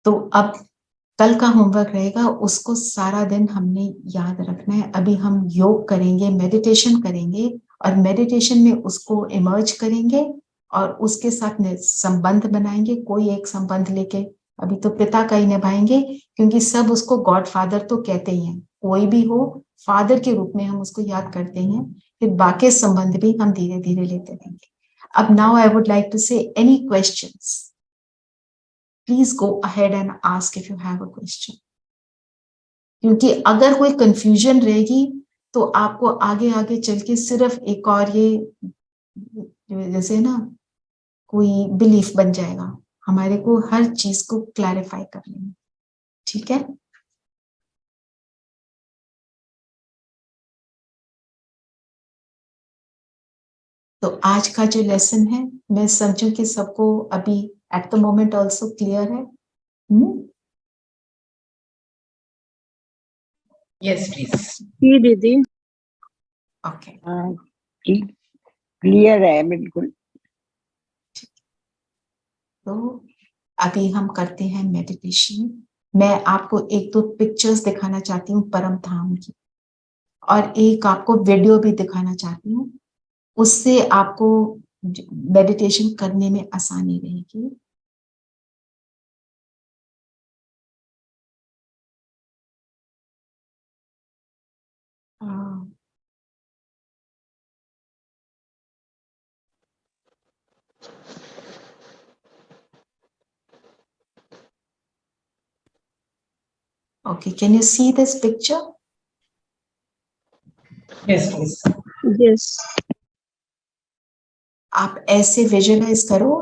तो अब कल का होमवर्क रहेगा, उसको सारा दिन हमने याद रखना है। अभी हम योग करेंगे, मेडिटेशन करेंगे और मेडिटेशन में उसको इमर्ज करेंगे और उसके साथ संबंध बनाएंगे। कोई एक संबंध लेके, अभी तो पिता का ही निभाएंगे क्योंकि सब उसको गॉड फादर तो कहते ही हैं, कोई भी हो फादर के रूप में हम उसको याद करते हैं। फिर बाकी संबंध भी हम धीरे धीरे लेते रहेंगे। अब now I would like to say any questions, please go ahead and ask if you have a question, क्योंकि अगर कोई कंफ्यूजन रहेगी तो आपको आगे आगे चल के सिर्फ एक और ये जैसे ना कोई बिलीफ बन जाएगा। हमारे को हर चीज को क्लैरिफाई करने में, ठीक है। तो आज का जो लेसन है, मैं समझूं कि सबको अभी at the moment also clear है। Yes please. जी दीदी। ओके, क्लियर है बिल्कुल। तो अभी हम करते हैं मेडिटेशन। मैं आपको एक दो पिक्चर्स दिखाना चाहती हूँ परम धाम की, और एक आपको वीडियो भी दिखाना चाहती हूँ। उससे आपको मेडिटेशन करने में आसानी रहेगी। Okay, can you see this picture? Yes please. Yes. आप ऐसे विजुअलाइज करो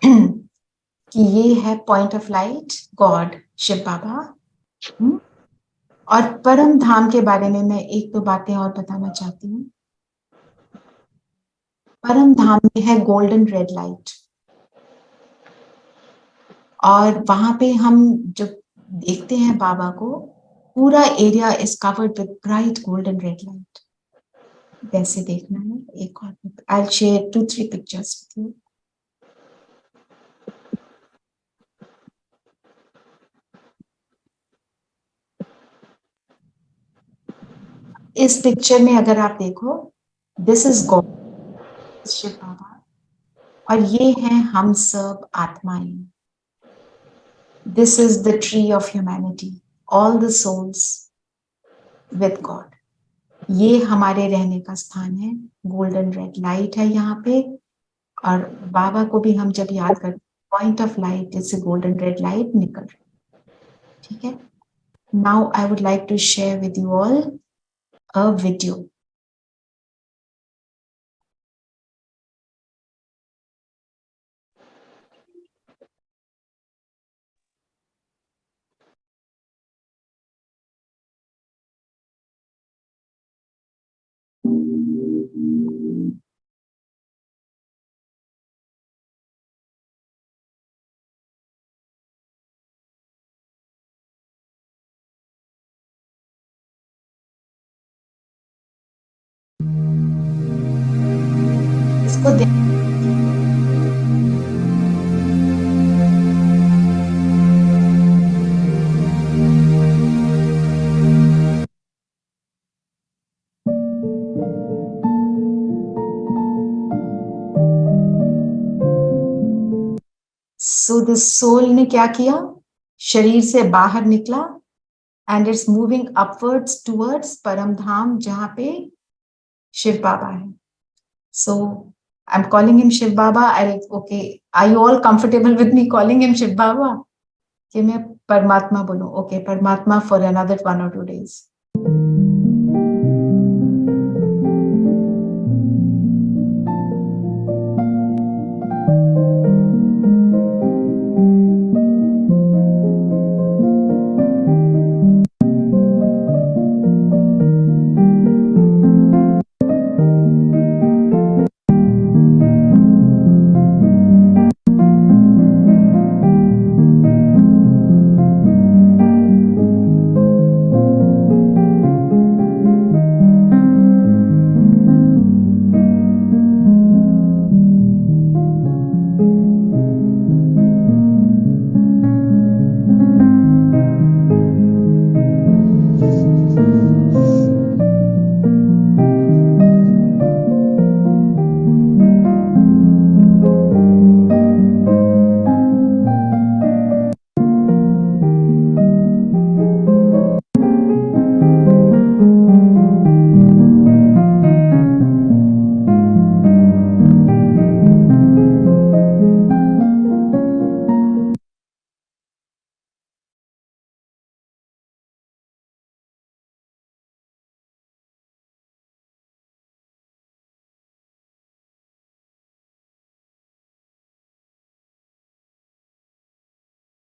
कि ये है point of light, God, Shiv Baba. और परम धाम के बारे में मैं एक दो बातें और बताना चाहती हूँ। परम धाम में है गोल्डन रेड लाइट, और वहां पे हम जब देखते हैं बाबा को, पूरा area is covered with bright golden red light. वैसे देखना है। एक और I will share 2-3 pictures with you. इस पिक्चर में अगर आप देखो, this is God, Shiv Baba, और ये हैं हम सब आत्माएं। This is the tree of humanity, all the souls with God. ये हमारे रहने का स्थान है। गोल्डन रेड लाइट है यहाँ पे, और बाबा को भी हम जब याद करते, पॉइंट ऑफ लाइट जैसे गोल्डन रेड लाइट निकल रही, ठीक है। Now I would like to share with you all a video. इसको देख, सो द सोल ने क्या किया, शरीर से बाहर निकला and it's moving upwards towards परम धाम जहां पे शिव बाबा है। So I am calling him Shiv Baba. I okay, are you all comfortable with me calling him Shiv Baba, कि मैं परमात्मा बोलूं? ओके, परमात्मा फॉर अनदर 1 or 2 days।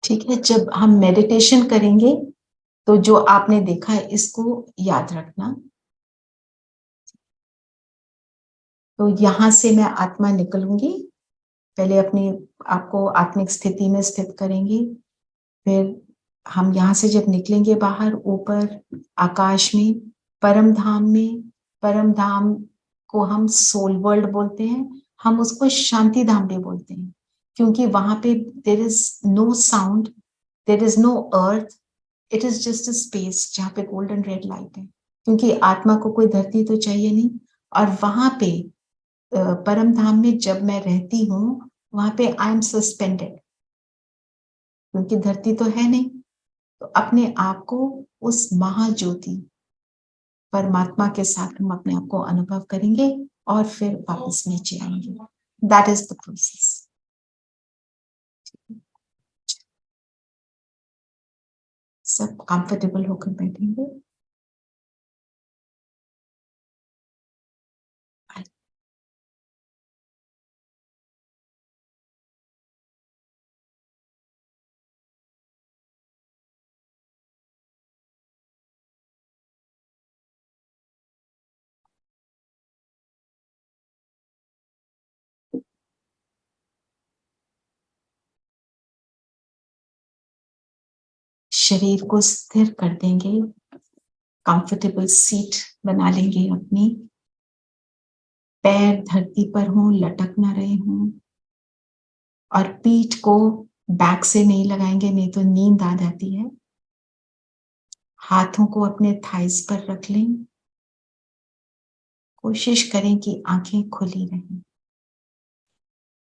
ठीक है, जब हम मेडिटेशन करेंगे तो जो आपने देखा है इसको याद रखना। तो यहां से मैं आत्मा निकलूंगी, पहले अपनी आपको आत्मिक स्थिति में स्थित करेंगे, फिर हम यहाँ से जब निकलेंगे बाहर, ऊपर आकाश में, परम धाम में, परम धाम को हम सोल वर्ल्ड बोलते हैं, हम उसको शांति धाम भी बोलते हैं, क्योंकि वहां पे there is no sound, there is no earth, it is just a space जहाँ पे गोल्डन रेड लाइट है, क्योंकि आत्मा को कोई धरती तो चाहिए नहीं। और वहां पे परम धाम में जब मैं रहती हूँ, वहां पे आई एम सस्पेंडेड, क्योंकि धरती तो है नहीं। तो अपने आप को उस महाज्योति परमात्मा के साथ हम अपने आप को अनुभव करेंगे और फिर वापस नीचे आएंगे। That is the process. सब कंफर्टेबल होकर बैठेंगे। शरीर को स्थिर कर देंगे, कंफर्टेबल सीट बना लेंगे अपनी, पैर धरती पर हों, लटक ना रहे हों, और पीठ को बैक से नहीं लगाएंगे, नहीं तो नींद आ जाती है। हाथों को अपने थाइस पर रख लें, कोशिश करें कि आंखें खुली रहें।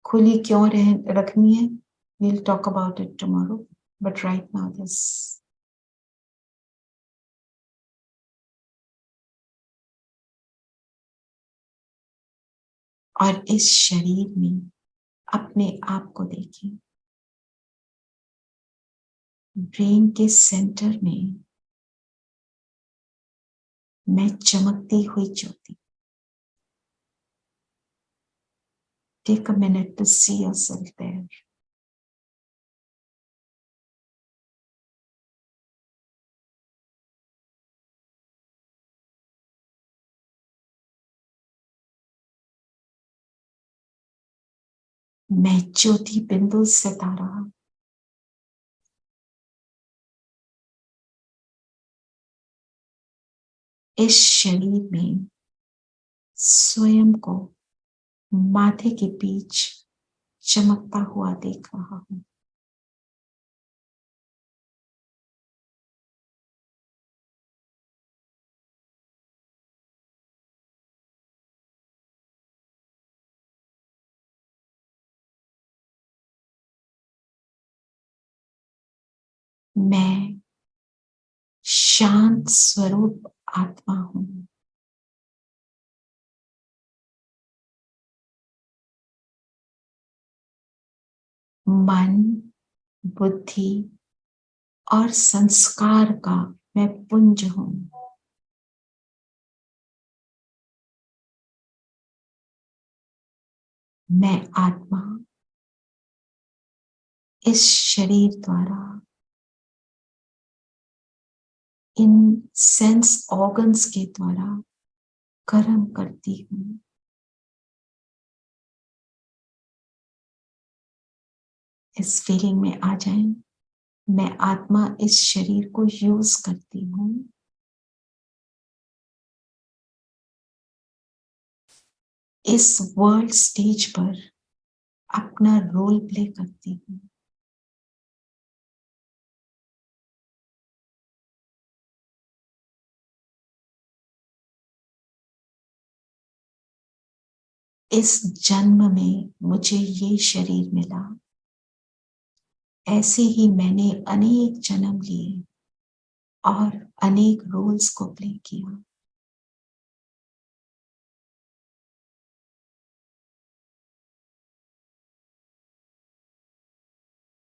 खुली क्यों रखनी है, we'll talk about it tomorrow, but right now this. और इस शरीर में अपने आप को देखिए, ब्रेन के सेंटर में मैं चमकती हुई ज्योति। Take a minute to see yourself there. मैं ज्योति बिंदु सितारा, इस शरीर में स्वयं को माथे के बीच चमकता हुआ देख रहा हूं। मैं शांत स्वरूप आत्मा हूं। मन, बुद्धि और संस्कार का मैं पुंज हूं। मैं आत्मा इस शरीर द्वारा, इन सेंस ऑर्गन्स के द्वारा कर्म करती हूं। इस फीलिंग में आ जाएं, मैं आत्मा इस शरीर को यूज करती हूं। इस वर्ल्ड स्टेज पर अपना रोल प्ले करती हूं। इस जन्म में मुझे ये शरीर मिला, ऐसे ही मैंने अनेक जन्म लिए और अनेक रोल्स को प्ले किया।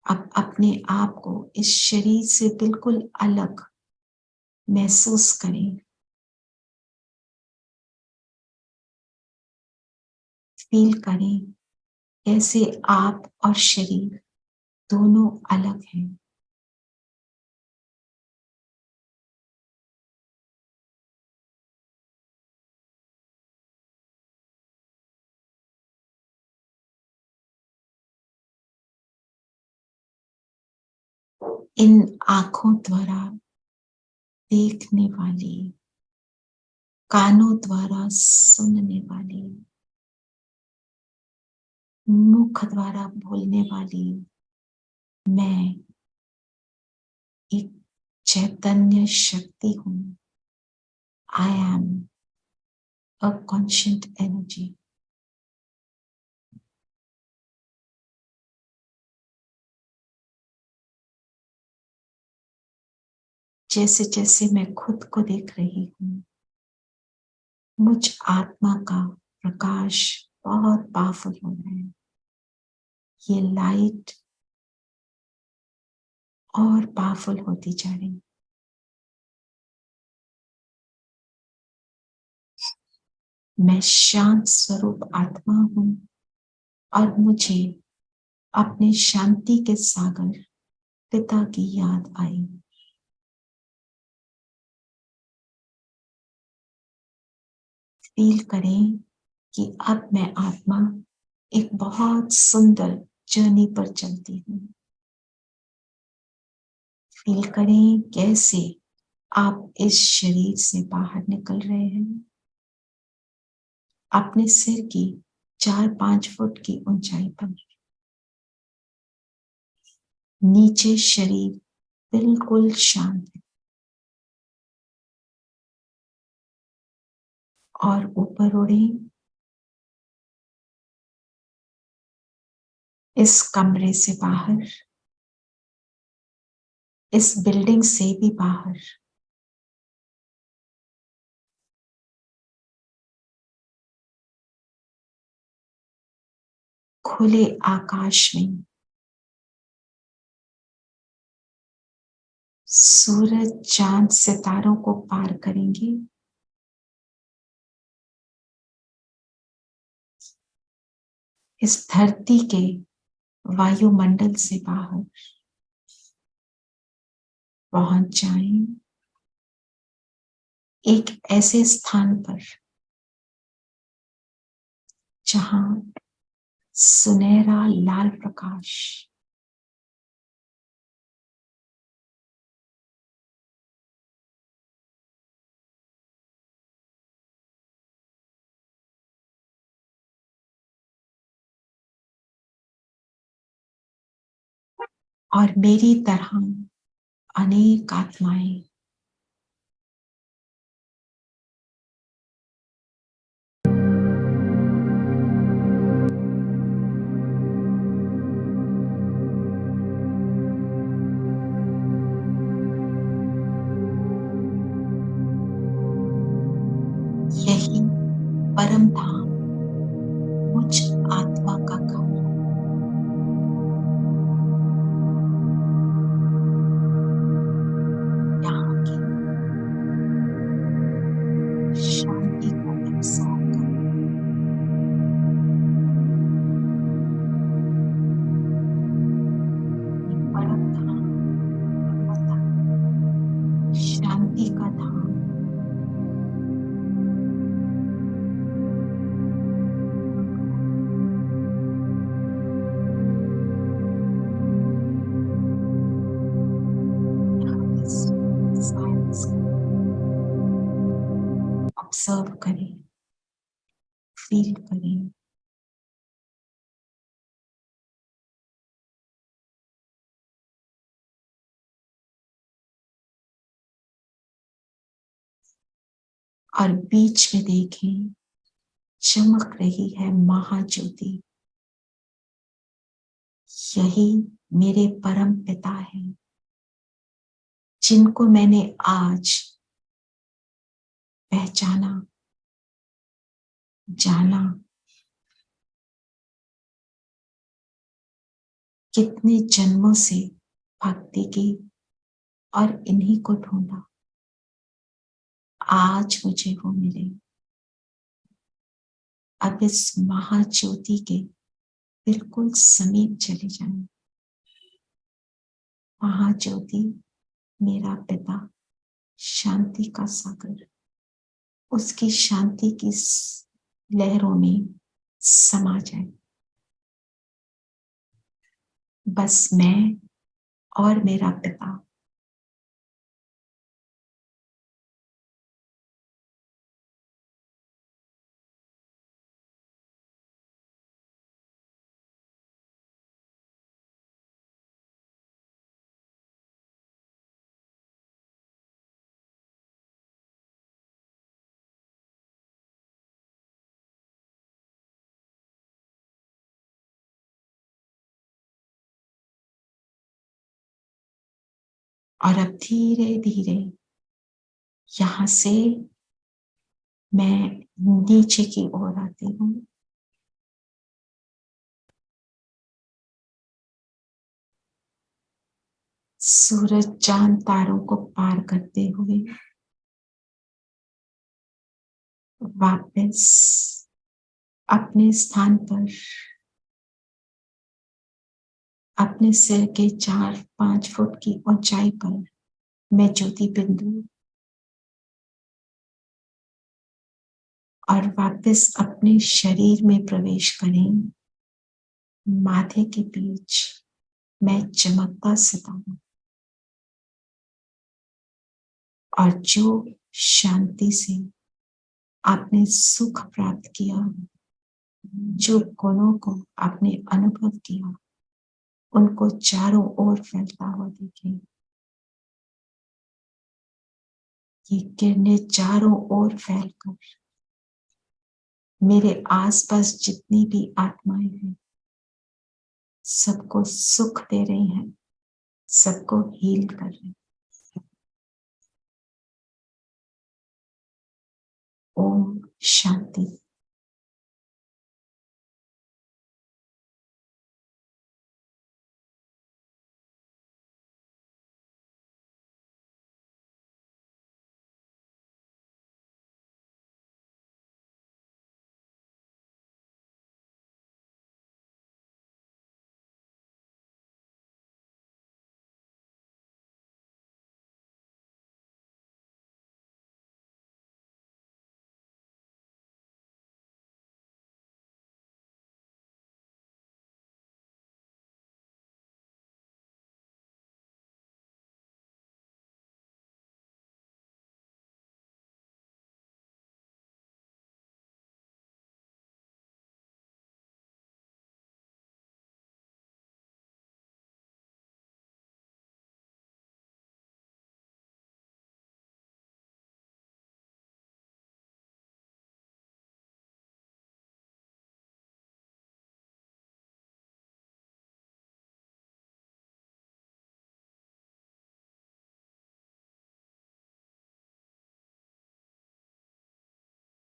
अब अपने आप को इस शरीर से बिल्कुल अलग महसूस करें। फील करें कैसे आप और शरीर दोनों अलग हैं। इन आंखों द्वारा देखने वाली, कानों द्वारा सुनने वाली, मुख द्वारा बोलने वाली मैं एक चैतन्य शक्ति हूं। I am a conscient energy. जैसे जैसे मैं खुद को देख रही हूं, मुझ आत्मा का प्रकाश बहुत पावरफुल हो रहा है। ये लाइट और पावरफुल होती जा रही। मैं शांत स्वरूप आत्मा हूं और मुझे अपने शांति के सागर पिता की याद आई। फील करें कि अब मैं आत्मा एक बहुत सुंदर जर्नी पर चलती हूँ। फील करें कैसे आप इस शरीर से बाहर निकल रहे हैं। अपने सिर की 4-5 फुट की ऊंचाई पर नीचे शरीर बिल्कुल शांत है और ऊपर उड़ें। इस कमरे से बाहर, इस बिल्डिंग से भी बाहर, खुले आकाश में सूरज चांद सितारों को पार करेंगे। इस धरती के वायुमंडल से बाहर पहुंच जाएं, एक ऐसे स्थान पर जहां सुनहरा लाल प्रकाश और मेरी तरह अनेक आत्माएं यही परम धाम मुझ आत्मा का घर है। यहाँ की शांति को एब्सॉर्ब करें। ये परम धाम अर्थात शांति का धाम ऑब्जर्व करें, फील करें। और बीच में देखें चमक रही है महाज्योति। यही मेरे परम पिता है जिनको मैंने आज पहचाना, जाना। कितने जन्मों से भक्ति की और इन्हीं को ढूंढा। आज मुझे वो मिले। अब इस महाज्योति के बिल्कुल समीप चले जाएं। महाज्योति मेरा पिता, शांति का सागर, उसकी शांति की लहरों में समा जाए। बस मैं और मेरा पिता। और अब धीरे धीरे यहां से मैं नीचे की ओर आती हूँ। सूरज चांद तारों को पार करते हुए वापस अपने स्थान पर अपने सिर के 4-5 फुट की ऊंचाई पर मैं ज्योति बिंदु और वापस अपने शरीर में प्रवेश करें। माथे के बीच मैं चमकता सितारा और जो शांति से आपने सुख प्राप्त किया, जो गुणों को आपने अनुभव किया, उनको चारों ओर फैलता हुआ देखें। ये किरणें चारों ओर फैलकर मेरे आसपास जितनी भी आत्माएं हैं सबको सुख दे रही हैं, सबको हील कर रही हैं। ओम शांति।